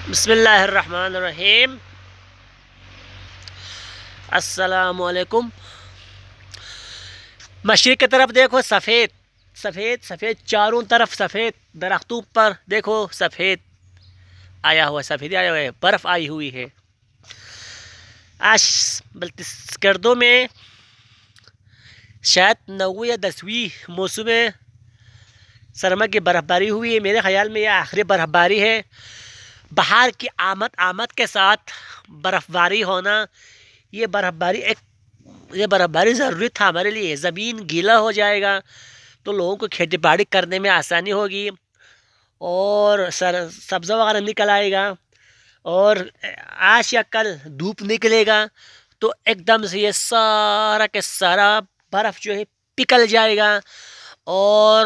بسم اللہ الرحمن الرحیم۔ السلام علیکم۔ مشرق کی طرف دیکھو، سفید سفید سفید، چاروں طرف سفید، درختوں پر دیکھو سفید آیا ہوا، سفید آیا ہوا ہے، برف آئی ہوئی ہے۔ آج گردوں میں شاید 9ویں یا 10ویں موسم سرما کی برف باری ہوئی ہے۔ میرے خیال میں یہ آخری برف باری ہے۔ بہار کی آمد کے ساتھ برف باری ہونا، یہ برف باری ضروری تھا ہمارے لیے۔ زمین گیلا ہو جائے گا تو لوگوں کو کھیتی باڑی کرنے میں آسانی ہوگی اور سبزہ وغیرہ نکل آئے گا، اور آج یا کل دھوپ نکلے گا تو ایک دم سے یہ سارا کے سارا برف جو ہے پگھل جائے گا اور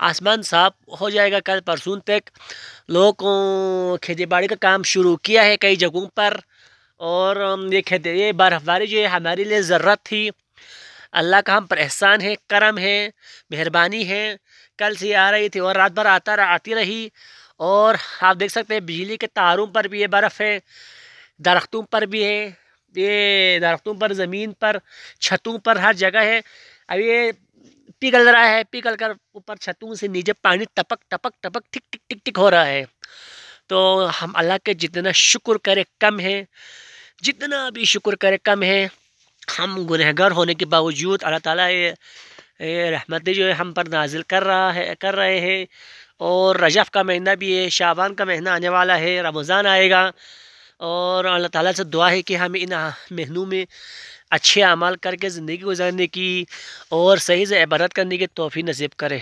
آسمان صاف ہو جائے گا۔ کل پرسوں تک لوگوں کو کھیتی باڑی کا کام شروع کیا ہے کئی جگہوں پر، اور یہ برف باری جو ہے ہمارے لیے ضرورت تھی۔ اللہ کا ہم پر احسان ہے، کرم ہے، مہربانی ہے۔ کل سے آ رہی تھی اور رات بھر آتی رہی، اور آپ دیکھ سکتے ہیں بجلی کے تاروں پر بھی یہ برف ہے، درختوں پر بھی ہے، یہ درختوں پر، زمین پر، چھتوں پر، ہر جگہ ہے۔ اب یہ پگھل رہا ہے، پگھل کر اوپر چھتوں سے نیچے پانی ٹپک ٹپک ٹپک ٹک ٹک ٹک ٹک ہو رہا ہے۔ تو ہم اللہ کے جتنا شکر کرے کم ہے، جتنا بھی شکر کرے کم ہے۔ ہم گنہگار ہونے کے باوجود اللہ تعالیٰ یہ رحمتیں جو ہے ہم پر نازل کر رہے ہیں۔ اور رجب کا مہینہ بھی ہے، شعبان کا مہینہ آنے والا ہے، رمضان آئے گا، اور اللہ تعالیٰ سے دعا ہے کہ ہمیں ان مہینوں میں اچھے اعمال کر کے زندگی گزارنے کی اور صحیح سے عبادت کرنے کی توفیق نصیب کرے۔